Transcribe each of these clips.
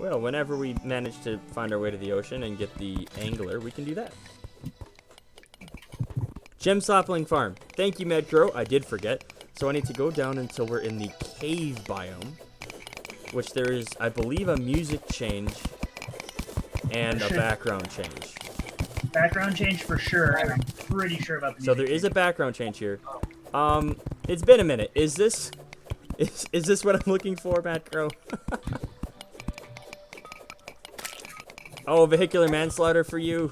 Well, whenever we manage to find our way to the ocean and get the angler, we can do that. Gem sapling farm. Thank you, Medcrow. I did forget. So I need to go down until we're in the cave biome, which there is, I believe, a music change and a background change. Background change for sure, and I'm pretty sure about the music. So there is a background change here. It's been a minute. Is this what I'm looking for, Medcrow? Oh, vehicular manslaughter for you.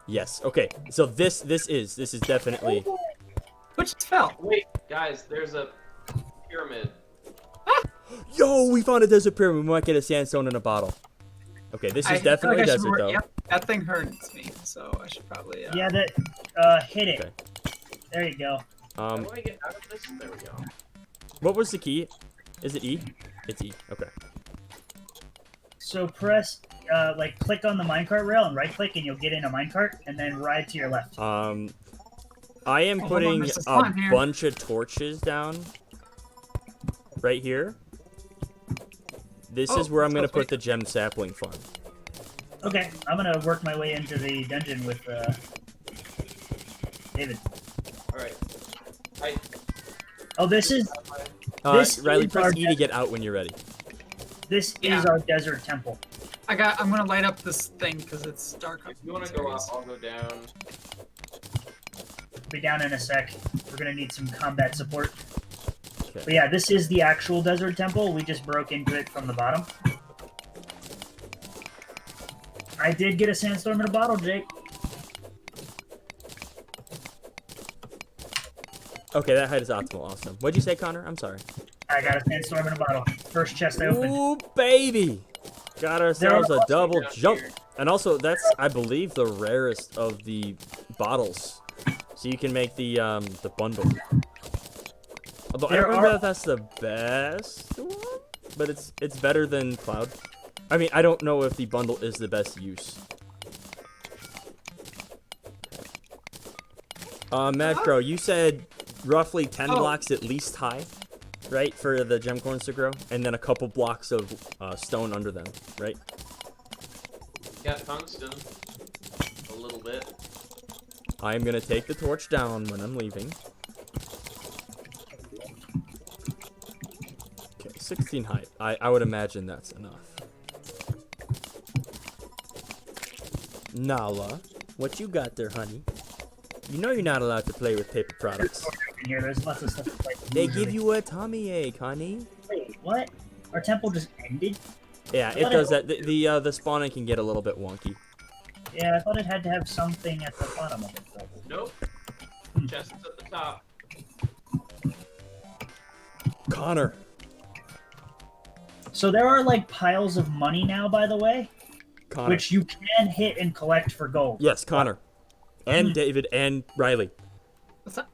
Yes. Okay. So this is definitely. Which fell. Wait, guys, there's a pyramid. Yo, we found a desert pyramid. We might get a sandstone in a bottle. Okay, this is definitely desert though. Yep, that thing hurts me, so I should probably. Yeah, hit it. Okay. There you go. How do I get out of this? There we go. What was the key? Is it E? It's E. Okay. So press, click on the minecart rail and right-click, and you'll get in a minecart, and then ride to your left. I am putting a bunch of torches down right here. This is where I'm gonna put the gem sapling farm. Okay, I'm gonna work my way into the dungeon with David. All right. Oh, this is Riley, press our E to get out when you're ready. This is our desert temple. I'm gonna light up this thing because it's dark. If you want to go up, I'll go down. Be down in a sec. We're gonna need some combat support. Okay. But yeah, this is the actual desert temple. We just broke into it from the bottom. I did get a sandstorm in a bottle, Jake. Okay, that height is optimal. Awesome. What'd you say, Connor? I'm sorry. I got a sandstorm in a bottle. First chest I opened. Ooh, baby! Got ourselves a double jump. And also, that's, I believe, the rarest of the bottles. So you can make the bundle. Although I don't remember if that's the best one, but it's better than Cloud. I mean, I don't know if the bundle is the best use. Madcrow, you said roughly 10 blocks at least high, right, for the gem corns to grow, and then a couple blocks of stone under them, right? Got tungsten. A little bit. I'm gonna take the torch down when I'm leaving. Okay, 16 height. I would imagine that's enough. Nala, what you got there, honey? You know you're not allowed to play with paper products. Here, there's lots of stuff to play with. They give you a tummy ache, honey. Wait, what? Our temple just ended? Yeah, it does that. The spawning can get a little bit wonky. Yeah, I thought it had to have something at the bottom of it. Nope. Chest's at the top. Connor. So there are like piles of money now, by the way, Connor. which you can hit and collect for gold. Yes, Connor. And David and Riley. What's that?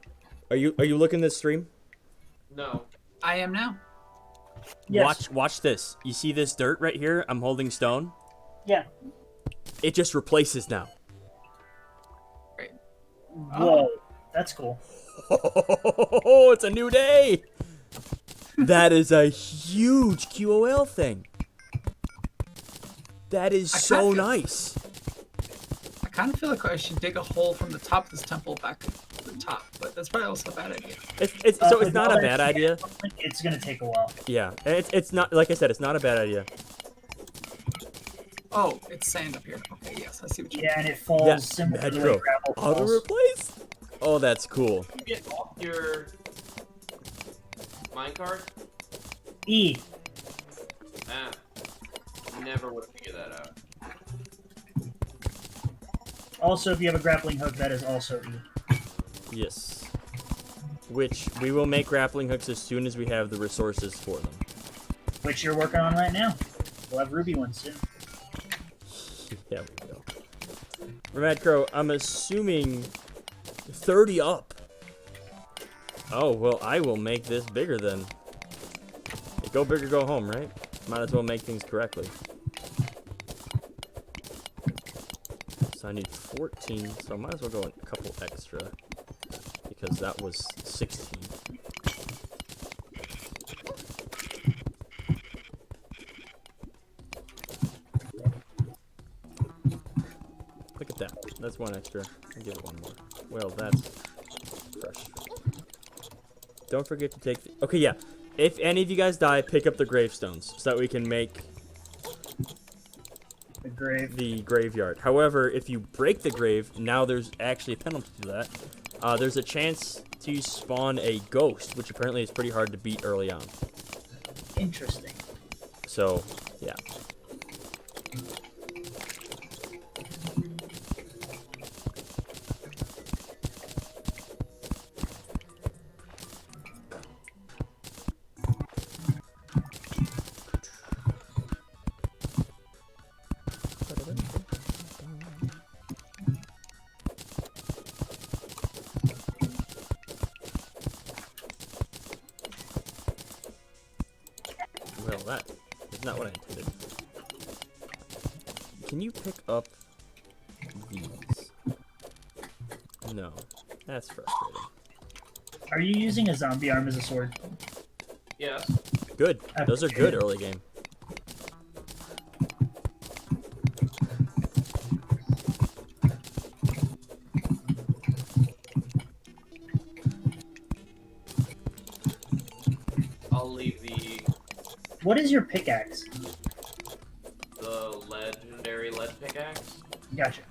Are you looking this stream? No. I am now. Yes. Watch this. You see this dirt right here? I'm holding stone. Yeah. It just replaces now. Great. Whoa, that's cool. Oh, it's a new day. That is a huge QOL thing. That is so nice. I kind of feel like I should dig a hole from the top of this temple back to the top, but that's probably also a bad idea. It's not a bad idea. It's gonna take a while. Yeah, it's not, like I said, it's not a bad idea. Oh, it's sand up here. Okay, yes, I see what you mean. Yeah, and it falls similar to the way gravel Auto falls. replace? Oh, that's cool. You get off your minecart? E. Ah. Never would figure that out. Also, if you have a grappling hook, that is also E. Yes. Which we will make grappling hooks as soon as we have the resources for them. Which you're working on right now. We'll have ruby ones soon. Yeah, we go. Madcrow, I'm assuming 30 up. Oh, well, I will make this bigger then. Go big or go home, right? Might as well make things correctly. So I need 14, so I might as well go a couple extra. Because that was 16. That's one extra. I'll give it one more. Well, that's fresh. Don't forget to take... Okay, yeah. If any of you guys die, pick up the gravestones so that we can make the graveyard. However, if you break the grave, now there's actually a penalty to that. There's a chance to spawn a ghost, which apparently is pretty hard to beat early on. Interesting. So, yeah. Well, that is not what I intended. Can you pick up these? No. That's frustrating. Are you using a zombie arm as a sword? Yes. Good. Those are good early game. I'll leave the What is your pickaxe? legendary lead pickaxe. Gotcha.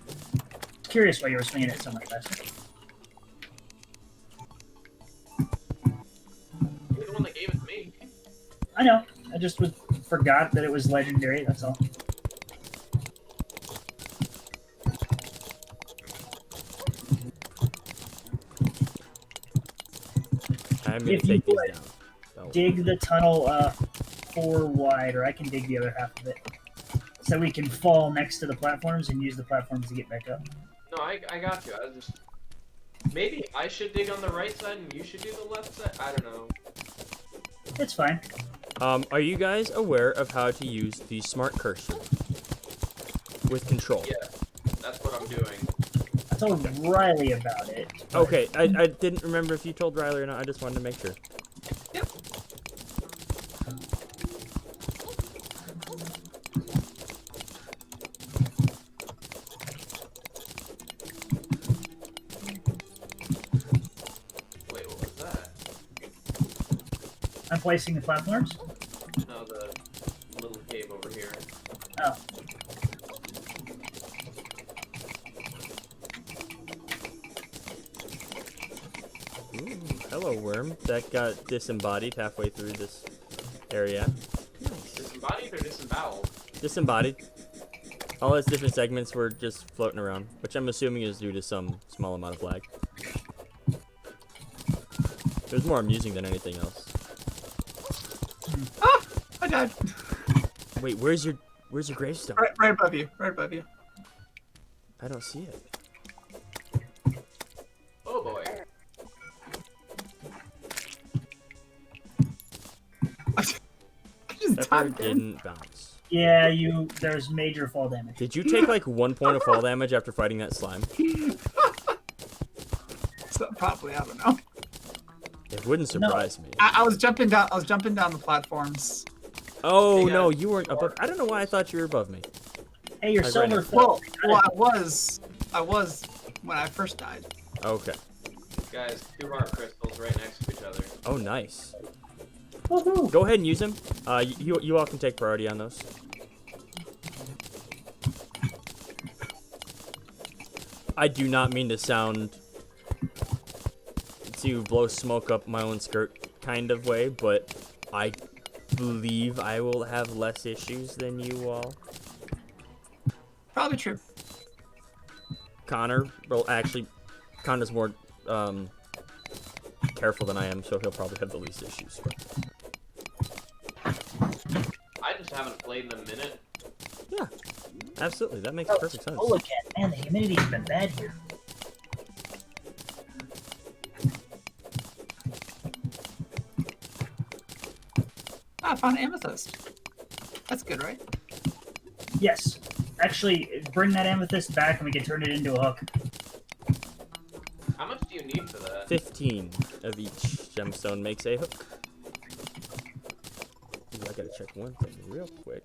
Curious why you were swinging it so much faster. You're the one that gave it to me. I know. I just forgot that it was legendary. That's all. I'm gonna If you take these would, down. Oh. dig the tunnel 4 wide, or I can dig the other half of it. So we can fall next to the platforms and use the platforms to get back up. No, I got you. I was just... Maybe I should dig on the right side and you should do the left side? I don't know. It's fine. Are you guys aware of how to use the smart cursor with control? Yeah, that's what I'm doing. I told Riley about it. Okay, I didn't remember if you told Riley or not. I just wanted to make sure. Yep. Wait, what was that? I'm placing the platforms. No, the little cave over here. Oh. Ooh, hello, worm. That got disembodied halfway through this area. Disembodied or disemboweled? Disembodied. All its different segments were just floating around, which I'm assuming is due to some small amount of lag. It was more amusing than anything else. Ah! I died. Wait, where's your gravestone? Right above you. Right above you. I don't see it. Oh boy. I just Pepper died again. didn't bounce. Yeah, there's major fall damage. Did you take like 1 point of fall damage after fighting that slime? So, probably, I don't know. It wouldn't surprise me. I was jumping down. I was jumping down the platforms. Oh Hey, no, guys. you weren't above. I don't know why I thought you were above me. Hey, your I ran silver it. fell. Well, I was when I first died. Okay. Guys, 2 heart crystals right next to each other. Oh, nice. Woohoo! Go ahead and use them. You all can take priority on those. I do not mean to blow smoke up my own skirt kind of way, but I believe I will have less issues than you all. Probably true. Connor's more careful than I am, so he'll probably have the least issues. But I just haven't played in a minute. yeah, absolutely, that makes Oh, perfect sense. Look at man, the humidity's been bad here. Ah, I found amethyst. That's good, right? Yes. Actually, bring that amethyst back and we can turn it into a hook. How much do you need for that? 15 of each gemstone makes a hook. Ooh, I gotta check one thing real quick.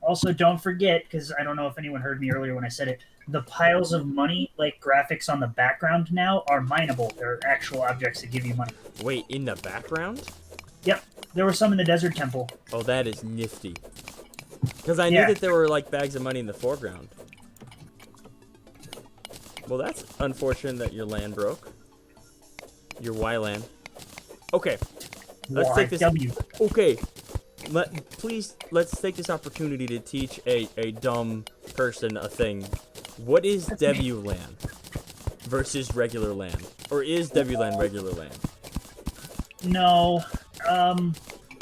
Also, don't forget, because I don't know if anyone heard me earlier when I said it, the piles of money, like graphics on the background now, are mineable. They're actual objects that give you money. Wait, in the background? Yep, there were some in the desert temple. Oh, that is nifty. Because I Yeah. knew that there were like bags of money in the foreground. Well, that's unfortunate that your land broke. Your Y land. Okay, let's take this. YW. Okay, let's take this opportunity to teach a dumb person a thing. What is W land versus regular land, or is W land regular land? No.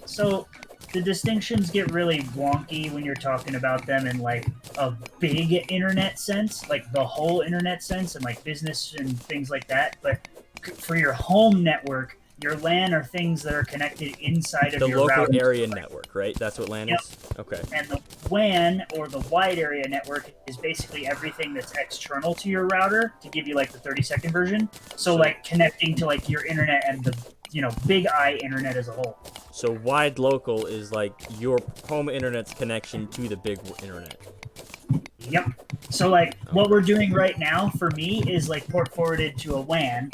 So the distinctions get really wonky when you're talking about them in like a big internet sense, like the whole internet sense, and like business and things like that. But for your home network, your LAN are things that are connected inside of The your local router. area network, right? That's what LAN is? Okay. And the WAN, or the wide area network, is basically everything that's external to your router to give you like the 30-second version. So like connecting to like your internet and the big I internet as a whole. So wide local is like your home internet's connection to the big internet. Yep. So like what we're doing right now for me is like port forwarded to a WAN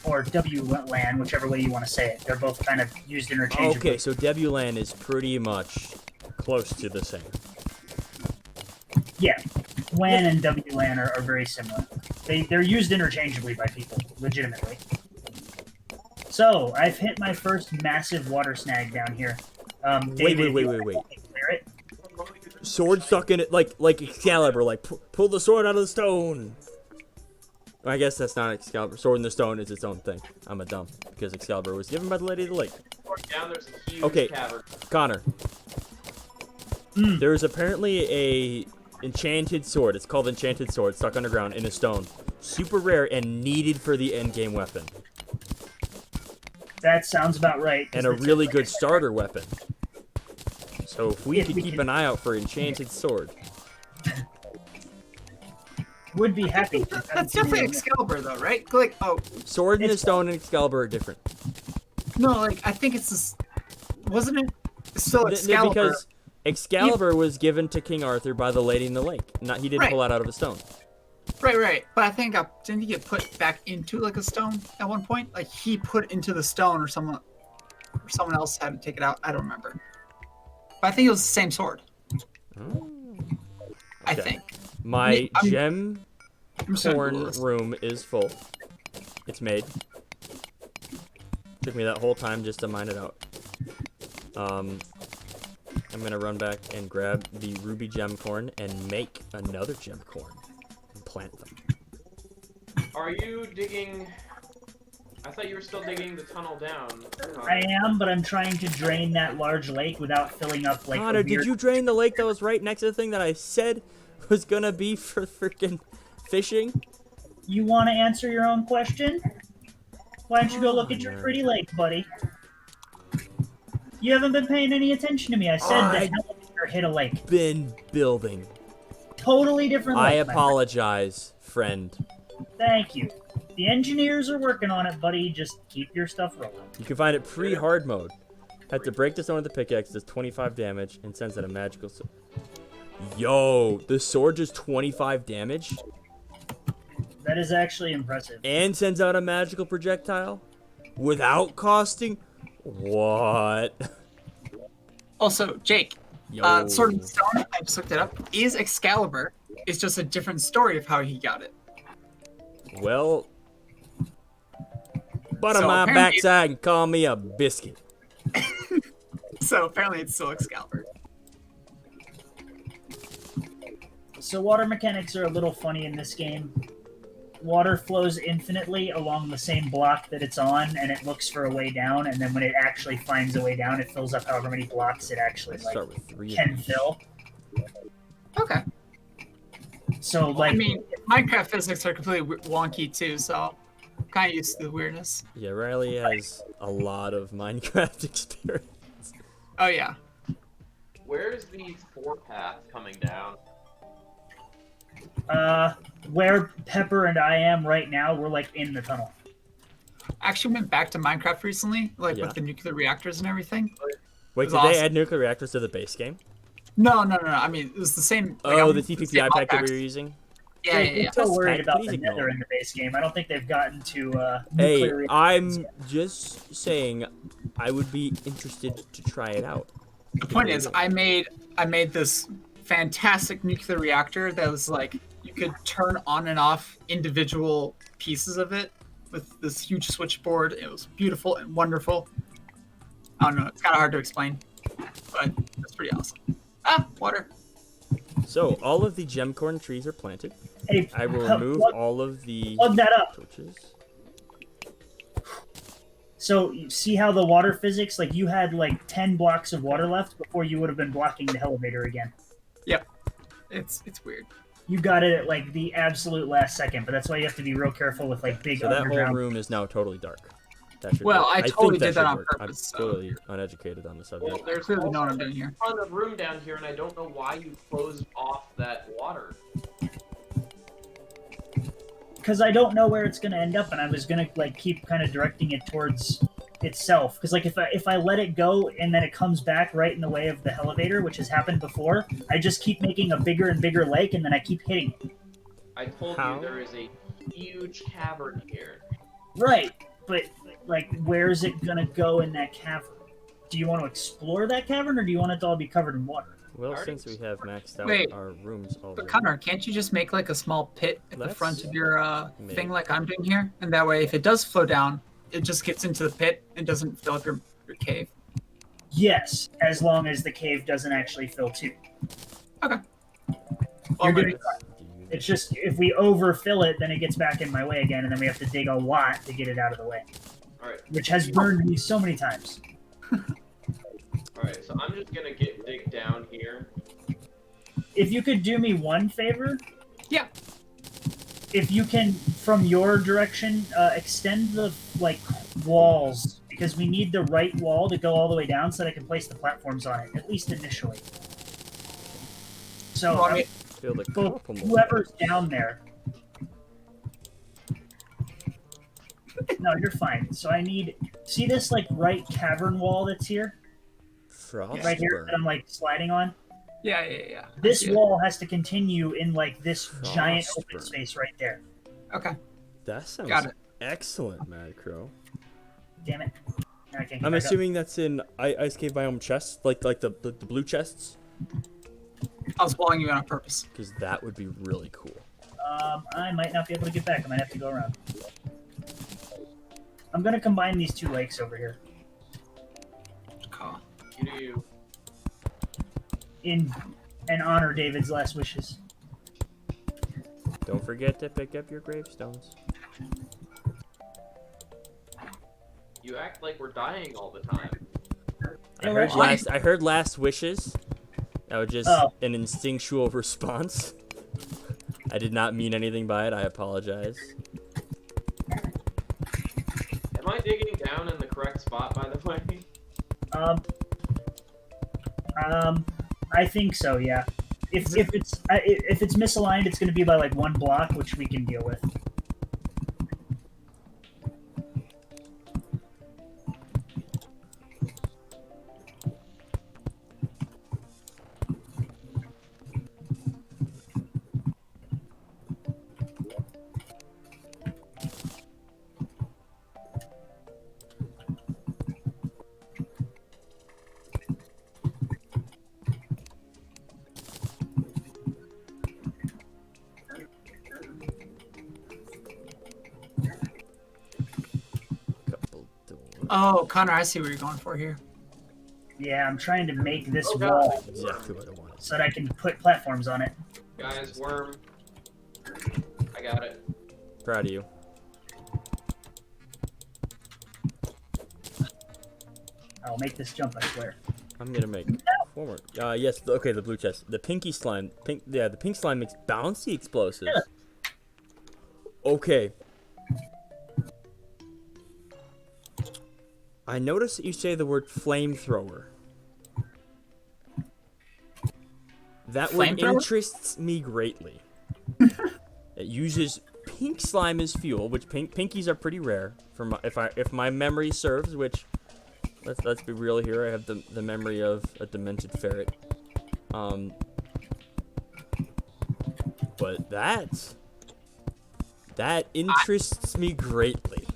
or WLAN, whichever way you want to say it. They're both kind of used interchangeably. Okay, so WLAN is pretty much close to the same. Yeah. WAN and WLAN are very similar. They're used interchangeably by people, legitimately. So, I've hit my first massive water snag down here. Wait. Clear it? Sword stuck in it, like Excalibur, like pull the sword out of the stone. I guess that's not Excalibur. Sword in the stone is its own thing. I'm a dumb, because Excalibur was given by the Lady of the Lake. Down there's a huge Okay, cavern. Connor. There is apparently a enchanted sword. It's called Enchanted Sword, stuck underground in a stone. Super rare and needed for the endgame weapon. That sounds about right. And a really good starter weapon. So if we could keep an eye out for Enchanted Sword. Would be happy. That's definitely Excalibur, though, right? Like, Sword in the stone and Excalibur are different. no, like I think it's this. Wasn't it still Excalibur? Because Excalibur was given to King Arthur by the Lady in the Lake. He didn't pull that out of a stone. Right. But I think didn't he get put back into like a stone at one point? Like he put into the stone, or someone else had to take it out. I don't remember. But I think it was the same sword. Oh. I Okay. think. My gem I'm just gonna corn Google this. room is full. It's made. Took me that whole time just to mine it out. I'm gonna run back and grab the ruby gem corn and make another gem corn and plant them. Are you digging? I thought you were still digging the tunnel down. I am, but I'm trying to drain that large lake without filling up like. Connor, did you drain the lake that was right next to the thing that I said was gonna be for freaking fishing? You want to answer your own question? Why don't you go look at your pretty lake, buddy? You haven't been paying any attention to me. I said the elevator hit a lake. Been building. Totally different lake. I my friend. apologize, friend. Thank you. The engineers are working on it, buddy. Just keep your stuff rolling. You can find it pre-hard mode. Had to break the stone with the pickaxe, does 25 damage, and sends out a magical sword. Yo, the sword does 25 damage? That is actually impressive. And sends out a magical projectile? Without costing? What? Also, Jake, Yo. Sword in the Stone, I just looked it up, is Excalibur. It's just a different story of how he got it. Well, butter So my apparently- backside and call me a biscuit. So apparently it's still Excalibur. So water mechanics are a little funny in this game. Water flows infinitely along the same block that it's on, and it looks for a way down, and then when it actually finds a way down, it fills up however many blocks it actually Let's start like with 3. can fill. Okay. So like I mean, Minecraft physics are completely wonky too, so I'm kind of used to the weirdness. Yeah, Riley has a lot of Minecraft experience. Oh yeah. Where's the four-path coming down? where Pepper and I am right now, we're like in the tunnel. I actually went back to Minecraft recently, like Yeah. with the nuclear reactors and everything. Wait, It did was they awesome. add nuclear reactors to the base game? No. I mean, it was the same. Like, Oh, I'm the using TPPI same pack that we packs. were using. Yeah. I'm still worried Pack, about please the ignore. nether in the base game. I don't think they've gotten to Hey, nuclear. I'm just saying, I would be interested to try it out. The point is, I made this fantastic nuclear reactor that was like you could turn on and off individual pieces of it with this huge switchboard. It was beautiful and wonderful. I don't know, it's kind of hard to explain, but it's pretty awesome. Ah, water. So, all of the gemcorn trees are planted. Hey, I will remove all of the plug that up. torches. So you see how the water physics, like you had like 10 blocks of water left before you would have been blocking the elevator again. Yep, it's weird. You got it at like the absolute last second, but that's why you have to be real careful with like big So that whole underground. room is now totally dark. That should Well, work. I think totally did that should on work. purpose, I'm so- totally uneducated on the subject. Well, there's Clearly know what I'm also doing here. a ton of room down here, and I don't know why you closed off that water. Because I don't know where it's going to end up, and I was going to like keep kind of directing it towards itself. Because like if I let it go and then it comes back right in the way of the elevator, which has happened before, I just keep making a bigger and bigger lake, and then I keep hitting it. I told How? you there is a huge cavern here. Right, but like where's it going to go in that cavern? Do you want to explore that cavern, or do you want it to all be covered in water? Well, Already since we have maxed out Wait, our rooms already. But Connor, can't you just make like a small pit at the Let's front of your make- thing like I'm doing here? And that way, if it does flow down, it just gets into the pit and doesn't fill up your cave. Yes, as long as the cave doesn't actually fill too. Okay. You're Well, doing It's just if we overfill it, then it gets back in my way again, and then we have to dig a lot to get it out of the way, Alright, which has burned me so many times. alright, so I'm just gonna dig down here. If you could do me one favor, Yeah. if you can, from your direction, extend the like walls, because we need the right wall to go all the way down so that I can place the platforms on it, at least initially. So You want me- Build a both couple more. whoever's down there. No, you're fine. So I need see this like right cavern wall that's here, Frostburn. right here that I'm like sliding on. Yeah. I This see it. wall has to continue in like this giant open Frostburn. space right there. Okay. That sounds Got it. excellent, Mad Crow. Damn it! Now I can't get I'm back up. assuming that's in ice cave biome chests, like the blue chests, I was blowing you in on purpose. because that would be really cool. I might not be able to get back. I might have to go around. I'm gonna combine these two lakes over here Cool. You do you. in and honor David's last wishes. Don't forget to pick up your gravestones. You act like we're dying all the time. I heard last wishes. That was just Oh. an instinctual response. I did not mean anything by it. I apologize. Am I digging down in the correct spot, by the way? I think so. Yeah. If it's misaligned, it's gonna be by like one block, which we can deal with. Couple doors. Oh, Connor, I see what you're going for here. Yeah, I'm trying to make this Oh, God. wall Exactly what I wanted. so that I can put platforms on it. Guys, worm. I got it. Proud of you. I'll make this jump, I swear. I'm gonna make four more. Yes. Okay, the blue chest. The pinky slime. Yeah, the pink slime makes bouncy explosives. Okay. I noticed that you say the word flamethrower. That one Flamethrower? interests me greatly. It uses pink slime as fuel, which pinkies are pretty rare. If my memory serves, which let's be real here, I have the memory of a demented ferret. But that interests me greatly.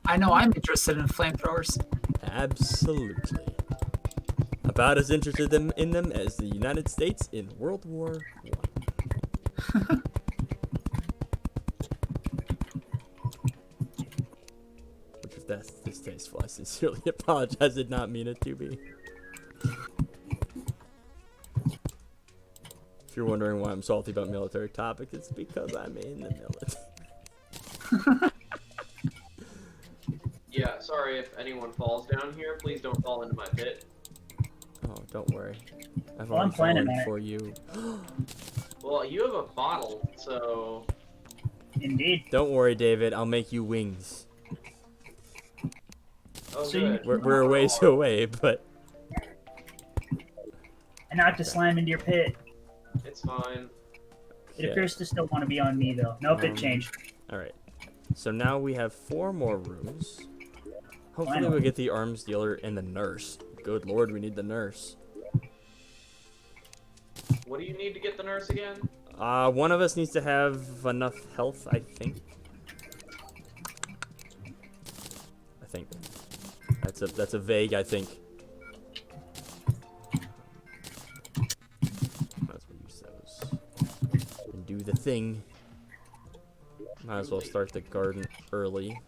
I know I'm interested in flamethrowers. Absolutely. About as interested in them as the United States in World War I. Which, if that's distasteful, I sincerely apologize. Did not mean it to be. If you're wondering why I'm salty about military topics, it's because I'm in the military. Yeah, sorry if anyone falls down here. Please don't fall into my pit. Oh, don't worry. I've Well, I'm already planning fallen on it. for you. Well, you have a bottle, so Indeed. Don't worry, David. I'll make you wings. oh So you- good. We're a ways away, but I knocked a slime into your pit. It's fine. It okay. appears to still want to be on me, though. Nope, it changed. All right. So now we have 4 more rooms. Hopefully Finally. we'll get the arms dealer and the nurse. Good lord, we need the nurse. What do you need to get the nurse again? One of us needs to have enough health, I think. That's a vague, I think. Might as well use those. And do the thing. Might as well start the garden early.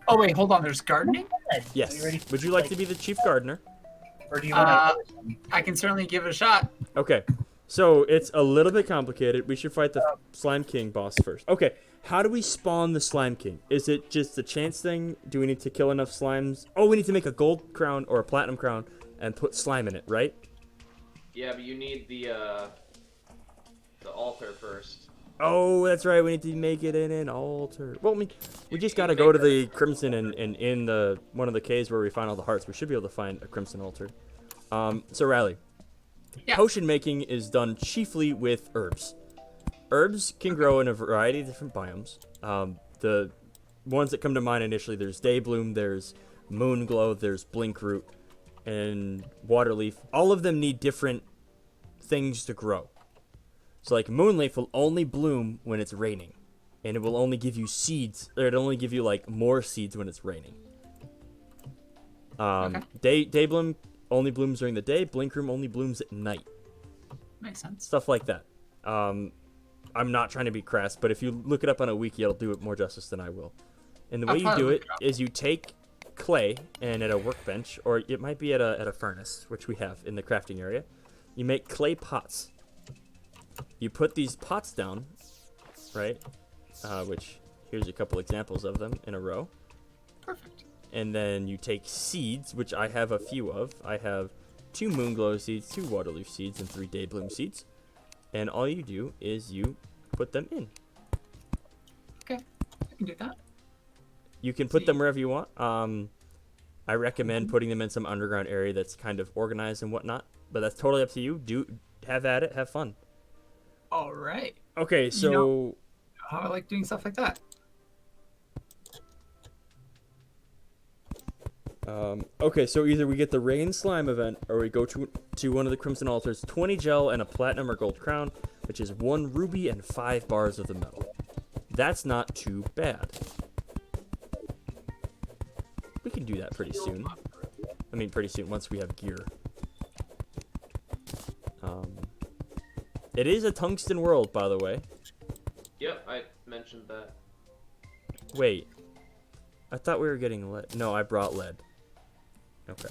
Oh wait, hold on. There's gardening. Yes. Are you ready? Would you like to be the chief gardener? Or do you want to? I can certainly give it a shot. Okay. So it's a little bit complicated. We should fight the Slime King boss first. Okay. How do we spawn the Slime King? Is it just a chance thing? Do we need to kill enough slimes? Oh, we need to make a gold crown or a platinum crown and put slime in it, right? Yeah, but you need the altar first. Oh, that's right. We need to make it in an altar. Well, I mean, we just gotta go to the Crimson and in the one of the caves where we find all the hearts. We should be able to find a Crimson altar. So Riley, Yeah. potion making is done chiefly with herbs. Herbs can grow in a variety of different biomes. The ones that come to mind initially, there's Daybloom, there's Moonglow, there's Blinkroot, and Waterleaf. All of them need different things to grow. So like Moonleaf will only bloom when it's raining, and it will only give you seeds, or it'll only give you like more seeds when it's raining. Daybloom only blooms during the day. Blinkroot only blooms at night. Makes sense. Stuff like that. I'm not trying to be crass, but if you look it up on a wiki, it'll do it more justice than I will. And the way I'll you probably do look it it up. is you take clay and at a workbench, or it might be at a furnace, which we have in the crafting area. You make clay pots. You put these pots down, right? Which here's a couple examples of them in a row. Perfect. And then you take seeds, which I have a few of. I have 2 Moonglow seeds, 2 Waterleaf seeds, and 3 Daybloom seeds. And all you do is you put them in. Okay, I can do that. You can put them wherever you want. I recommend putting them in some underground area that's kind of organized and whatnot. But that's totally up to you. Have at it. Have fun. All right. Okay, so... I like doing stuff like that. Okay, so either we get the Rain Slime event, or we go to one of the Crimson Altars, 20 gel and a platinum or gold crown, which is 1 ruby and 5 bars of the metal. That's not too bad. We can do that pretty soon. I mean, pretty soon, once we have gear. It is a tungsten world, by the way. Yep, I mentioned that. Wait. I thought we were getting lead. No, I brought lead. Okay.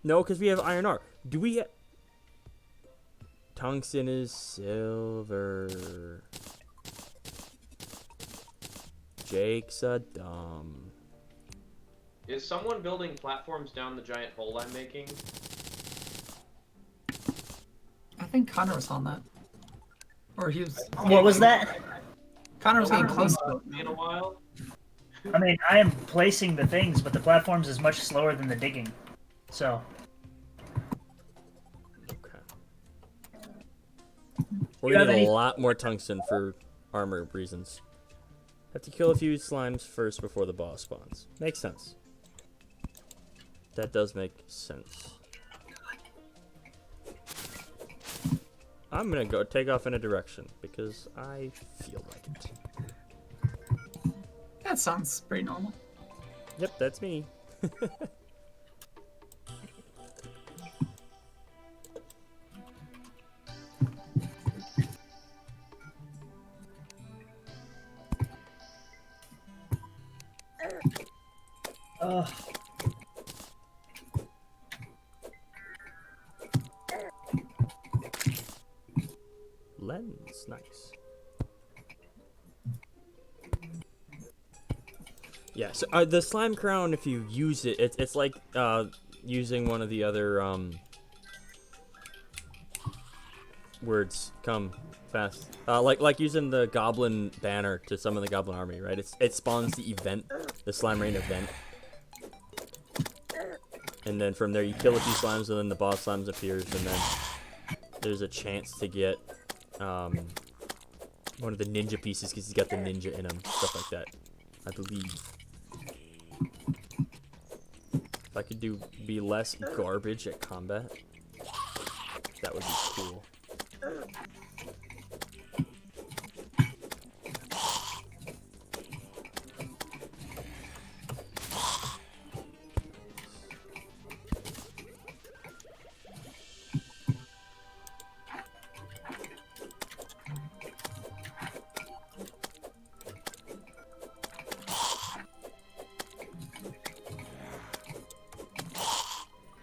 No, because we have iron ore. Do we... Tungsten is silver. Jake's a dumb. Is someone building platforms down the giant hole I'm making? I think Connor was on that. Or he was. What was that? Connor was getting close to it. In a while. I mean, I am placing the things, but the platforms is much slower than the digging. So, Okay. We're You gonna have need any- a lot more tungsten for armor reasons. Have to kill a few slimes first before the boss spawns. Makes sense. That does make sense. I'm gonna go take off in a direction because I feel like it. That sounds pretty normal. Yep, that's me. Ugh. Lens, nice. Yeah, so the slime crown, if you use it, it's like using one of the other words. Come fast. Like using the goblin banner to summon the goblin army, right? It spawns the event, the slime rain event. And then from there you kill a few slimes and then the boss slimes appears and then there's a chance to get one of the ninja pieces because he's got the ninja in him, stuff like that, I believe. If I could be less garbage at combat, that would be cool.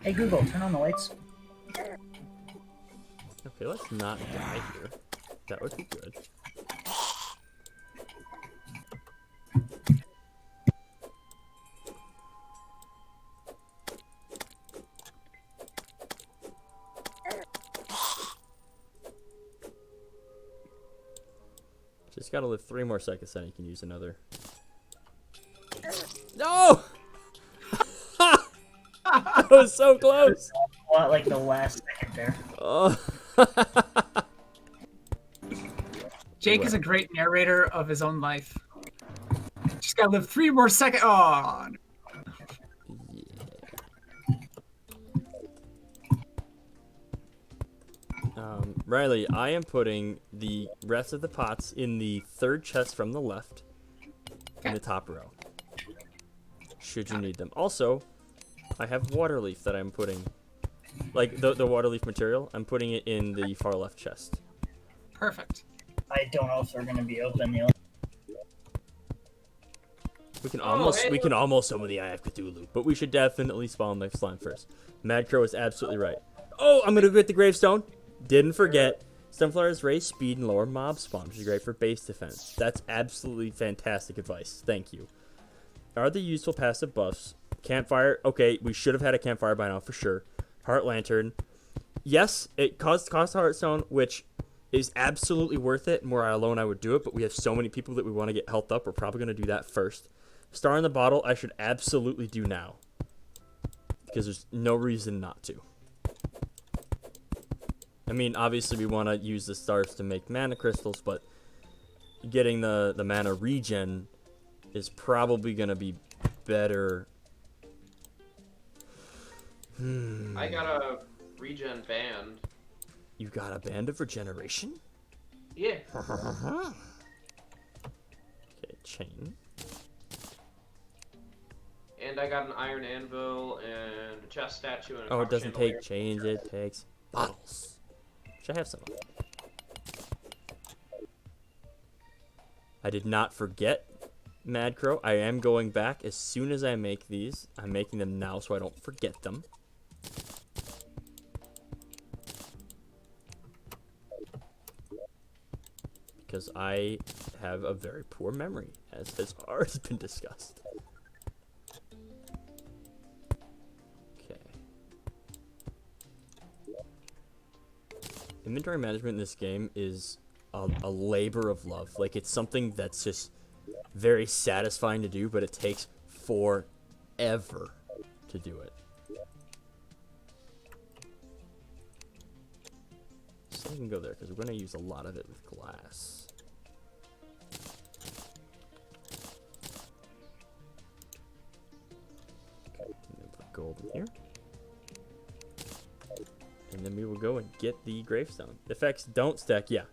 Hey Google, turn on the lights. Okay, let's not die here. That would be good. Just gotta live 3 more seconds, then you can use another. No! That was so close! What, like the last second there? Oh. Jake is a great narrator of his own life. Just gotta live 3 more seconds. Oh, Riley, I am putting the rest of the pots in the 3rd chest from the left in the top row. Should you need them. Also, I have water leaf that I'm putting, like the water leaf material, I'm putting it in the far left chest. perfect. I don't know if they're gonna be open, Neil. We can almost summon the Eye of Cthulhu, but we should definitely spawn the slime first. Mad Crow is absolutely right. Oh, I'm gonna get the gravestone. Didn't forget. Stunflowers raise speed and lower mob spawn, which is great for base defense. That's absolutely fantastic advice. Thank you. Are the useful passive buffs? Campfire. Okay, we should have had a campfire by now for sure. Heart Lantern. Yes, it costs Heartstone, which is absolutely worth it. More alone I would do it, but we have so many people that we want to get health up. We're probably going to do that first. Star in the Bottle, I should absolutely do now. Because there's no reason not to. I mean, obviously we want to use the stars to make mana crystals, but getting the mana regen is probably going to be better. I got a regen band. You got a band of regeneration? Yeah. Okay, chain. And I got an iron anvil and a chest statue and a Oh, it copper doesn't chandelier. take chains, it takes bottles. Should I have some of that? I did not forget Mad Crow. I am going back as soon as I make these. I'm making them now so I don't forget them. Because I have a very poor memory, as has already been discussed. Okay. Inventory management in this game is a labor of love. Like, it's something that's just very satisfying to do, but it takes forever to do it. So we can go there because we're going to use a lot of it with glass. Okay, and then put gold over here. And then we will go and get the gravestone. Effects don't stack. Yeah,